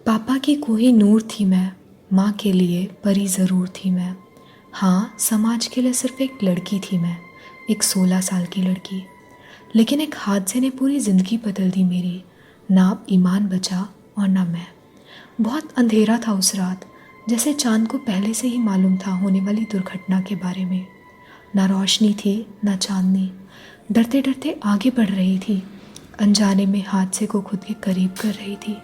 पापा की कोई नूर थी मैं, माँ के लिए परी ज़रूर थी मैं। हाँ, समाज के लिए सिर्फ एक लड़की थी मैं, एक 16 साल की लड़की। लेकिन एक हादसे ने पूरी ज़िंदगी बदल दी मेरी। ना अब ईमान बचा और ना मैं। बहुत अंधेरा था उस रात, जैसे चांद को पहले से ही मालूम था होने वाली दुर्घटना के बारे में। ना रोशनी थी ना चांदनी। डरते डरते आगे बढ़ रही थी, अनजाने में हादसे को खुद के करीब कर रही थी।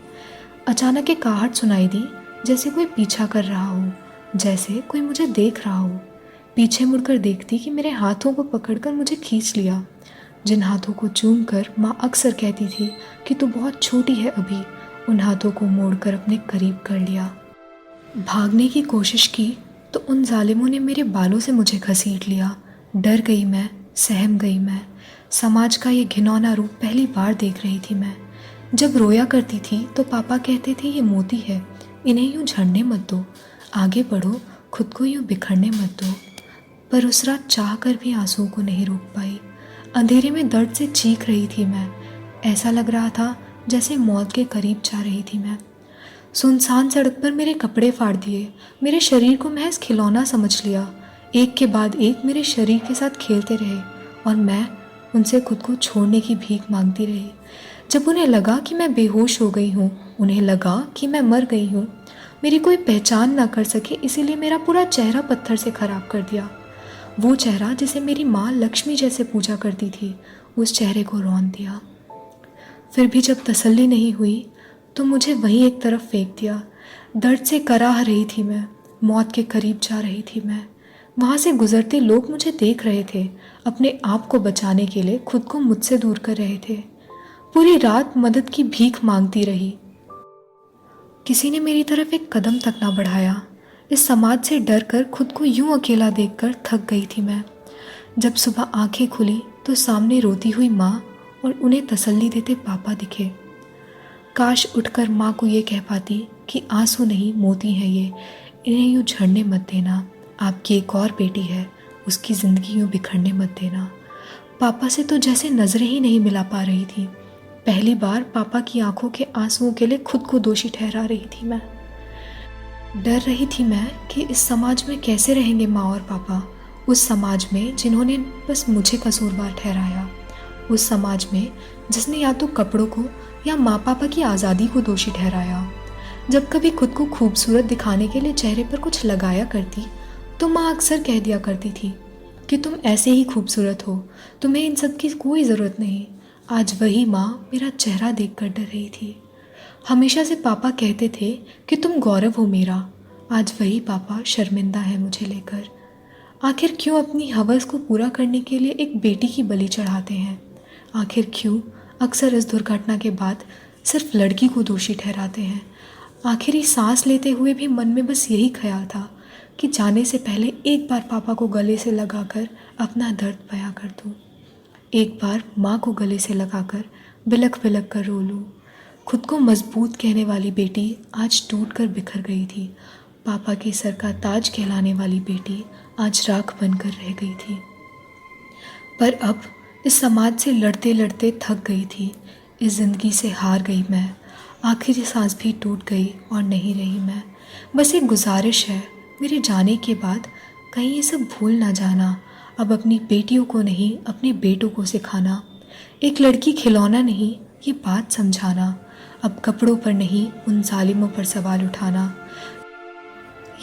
अचानक एक आहट सुनाई दी, जैसे कोई पीछा कर रहा हो, जैसे कोई मुझे देख रहा हो। पीछे मुड़कर देखती कि मेरे हाथों को पकड़कर मुझे खींच लिया, जिन हाथों को चूम कर माँ अक्सर कहती थी कि तू बहुत छोटी है अभी, उन हाथों को मोड़कर अपने करीब कर लिया। भागने की कोशिश की तो उन जालिमों ने मेरे बालों से मुझे घसीट लिया। डर गई मैं, सहम गई मैं। समाज का ये घिनौना रूप पहली बार देख रही थी मैं। जब रोया करती थी तो पापा कहते थे ये मोती है, इन्हें यूं झड़ने मत दो, आगे बढ़ो, खुद को यूं बिखरने मत दो। पर उस रात चाह कर भी आंसुओं को नहीं रोक पाई। अंधेरे में दर्द से चीख रही थी मैं। ऐसा लग रहा था जैसे मौत के करीब जा रही थी मैं। सुनसान सड़क पर मेरे कपड़े फाड़ दिए, मेरे शरीर को महज खिलौना समझ लिया। एक के बाद एक मेरे शरीर के साथ खेलते रहे और मैं उनसे खुद को छोड़ने की भीख मांगती रही। जब उन्हें लगा कि मैं बेहोश हो गई हूँ, उन्हें लगा कि मैं मर गई हूँ, मेरी कोई पहचान ना कर सके, इसीलिए मेरा पूरा चेहरा पत्थर से खराब कर दिया। वो चेहरा जिसे मेरी माँ लक्ष्मी जैसे पूजा करती थी, उस चेहरे को रौंद दिया। फिर भी जब तसल्ली नहीं हुई तो मुझे वहीं एक तरफ फेंक दिया। दर्द से कराह रही थी मैं, मौत के करीब जा रही थी मैं। वहाँ से गुजरते लोग मुझे देख रहे थे, अपने आप को बचाने के लिए खुद को मुझसे दूर कर रहे थे। पूरी रात मदद की भीख मांगती रही। किसी ने मेरी तरफ एक कदम तक ना बढ़ाया। इस समाज से डर कर खुद को यूं अकेला देखकर थक गई थी मैं। जब सुबह आंखें खुली तो सामने रोती हुई माँ और उन्हें तसल्ली देते पापा दिखे। काश उठकर माँ को ये कह पाती कि आंसू नहीं मोती हैं ये, इन्हें यूं झड़ने मत देना, आपकी एक और बेटी है, उसकी ज़िंदगी यूं बिखरने मत देना। पापा से तो जैसे नज़रें ही नहीं मिला पा रही थी। पहली बार पापा की आंखों के आंसुओं के लिए खुद को दोषी ठहरा रही थी मैं। डर रही थी मैं कि इस समाज में कैसे रहेंगे माँ और पापा, उस समाज में जिन्होंने बस मुझे कसूरवार ठहराया, उस समाज में जिसने या तो कपड़ों को या माँ पापा की आज़ादी को दोषी ठहराया। जब कभी खुद को खूबसूरत दिखाने के लिए चेहरे पर कुछ लगाया करती तो माँ अक्सर कह दिया करती थी कि तुम ऐसे ही खूबसूरत हो, तुम्हें इन सब की कोई ज़रूरत नहीं। आज वही माँ मेरा चेहरा देखकर डर रही थी। हमेशा से पापा कहते थे कि तुम गौरव हो मेरा, आज वही पापा शर्मिंदा है मुझे लेकर। आखिर क्यों अपनी हवस को पूरा करने के लिए एक बेटी की बलि चढ़ाते हैं? आखिर क्यों अक्सर इस दुर्घटना के बाद सिर्फ लड़की को दोषी ठहराते हैं? आखिरी सांस लेते हुए भी मन में बस यही ख्याल था कि जाने से पहले एक बार पापा को गले से लगाकर अपना दर्द बयां कर दूं, एक बार माँ को गले से लगाकर बिलख बिलख कर रो लूं। खुद को मजबूत कहने वाली बेटी आज टूट कर बिखर गई थी। पापा के सर का ताज कहलाने वाली बेटी आज राख बनकर रह गई थी। पर अब इस समाज से लड़ते लड़ते थक गई थी, इस ज़िंदगी से हार गई मैं। आखिरी सांस भी टूट गई और नहीं रही मैं। बस एक गुजारिश है, मेरे जाने के बाद कहीं ये सब भूल ना जाना। अब अपनी बेटियों को नहीं, अपने बेटों को सिखाना, एक लड़की खिलौना नहीं, ये बात समझाना। अब कपड़ों पर नहीं, उन जालिमों पर सवाल उठाना।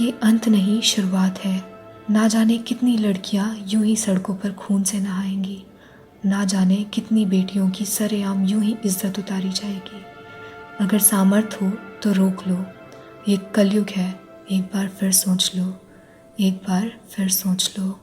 ये अंत नहीं, शुरुआत है। ना जाने कितनी लड़कियां यूं ही सड़कों पर खून से नहाएंगी, ना जाने कितनी बेटियों की सरेआम यूं ही इज्जत उतारी जाएगी। अगर सामर्थ हो तो रोक लो, ये कलयुग है, एक बार फिर सोच लो, एक बार फिर सोच लो।